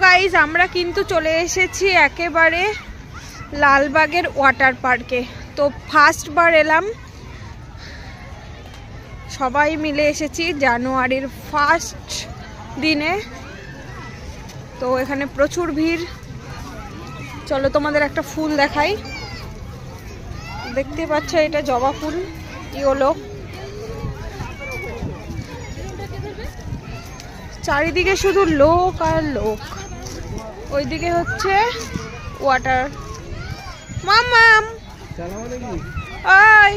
Guys আমরা কিন্তু চলে এসেছি একেবারে লালবাগের ওয়াটার পার্কে। তো ফার্স্ট বার এলাম, সবাই মিলে এসেছি জানুয়ারির ফার্স্ট দিনে। তো এখানে প্রচুর ভিড়। চলো তোমাদের একটা ফুল দেখাই। দেখতে পাচ্ছ এটা জবা ফুল, ইয়েলো। চারিদিকে শুধু লোক আর লোক। ওইদিকে হচ্ছে ওয়াটার। মামাম আই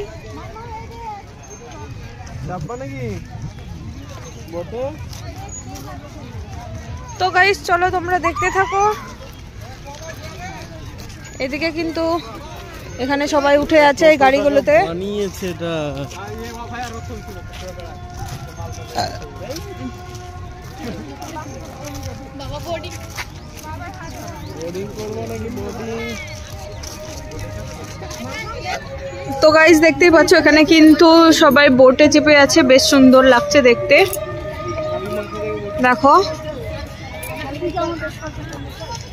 তো গাইস চলো তোমরা দেখতে থাকো। এদিকে কিন্তু এখানে সবাই উঠে আছে এই গাড়িগুলোতে। তো গাইস দেখতেই পাচ্ছ এখানে কিন্তু সবাই বোটে চেপে আছে, বেশ সুন্দর লাগছে দেখতে। দেখো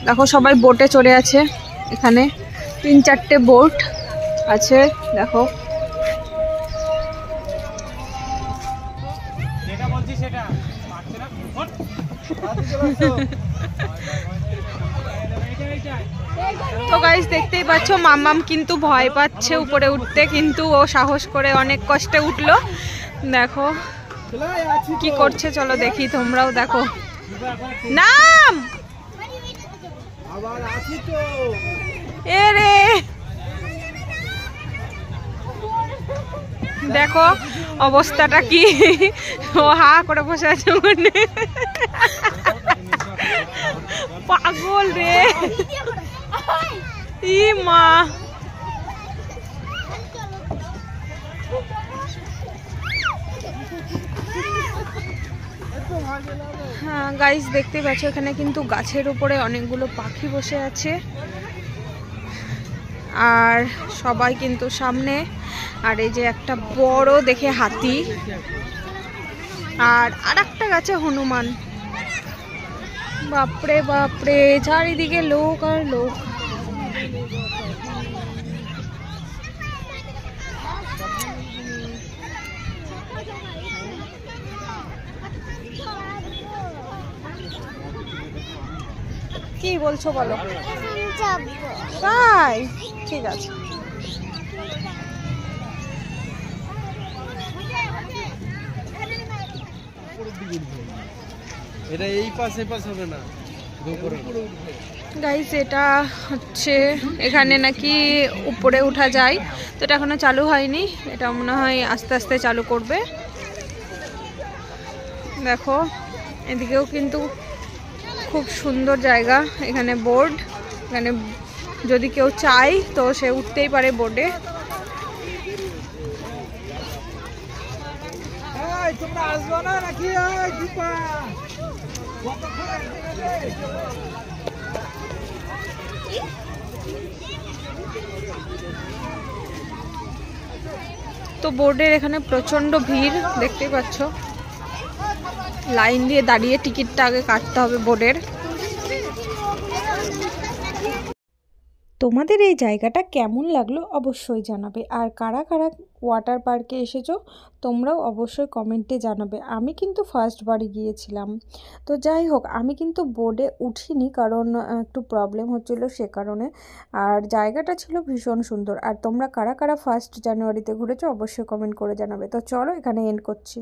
দেখো সবাই বোটে চড়ে আছে। এখানে 3-4টে বোট আছে দেখো। তো গাইস দেখতেই পাচ্ছ মাম্মাম কিন্তু ভয় পাচ্ছে উপরে উঠতে, কিন্তু ও সাহস করে অনেক কষ্টে উঠলো। দেখো কি করছে, চলো দেখি, তোমরাও দেখো। নাম এরে দেখো অবস্থাটা কি, ও হা করে বসে আছে মনে। পাগল রে ই মা। হ্যাঁ গাইস দেখতে পাচ্ছ এখানে কিন্তু গাছের উপরে অনেকগুলো পাখি বসে আছে, আর সবাই কিন্তু সামনে। আর এই যে একটা বড় দেখে হাতি, আর আরেকটা গাছে হনুমান। বাপরে বাপরে চারিদিকে লোক আর লোক। কি বলছো বলো? তাই ঠিক আছে। এটা এই পাশে পাশে হবে না গাইস, এটা হচ্ছে এখানে নাকি উপরে উঠা যায়, তো এটা এখনো চালু হয়নি। এটা মনে হয় আস্তে আস্তে চালু করবে। দেখো এদিকেও কিন্তু খুব সুন্দর জায়গা। এখানে বোর্ড, এখানে যদি কেউ চায় তো সে উঠতেই পারে বোর্ডে। তো বোর্ডের এখানে প্রচন্ড ভিড় দেখতেই পাচ্ছ। লাইন দিয়ে দাঁড়িয়ে টিকিটটা আগে কাটতে হবে বোর্ডের। তোমাদের এই জায়গাটা কেমন লাগলো অবশ্যই জানাবে, আর কারা কারা ওয়াটার পার্কে এসেছো তোমরাও অবশ্যই কমেন্টে জানাবে। আমি কিন্তু ফার্স্ট বারই গিয়েছিলাম। তো যাই হোক, আমি কিন্তু বোর্ডে উঠিনি কারণ একটু প্রবলেম হচ্ছিলো সে কারণে। আর জায়গাটা ছিল ভীষণ সুন্দর। আর তোমরা কারা কারা ফার্স্ট জানুয়ারিতে ঘুরেছো অবশ্যই কমেন্ট করে জানাবে। তো চলো এখানে এন্ড করছি।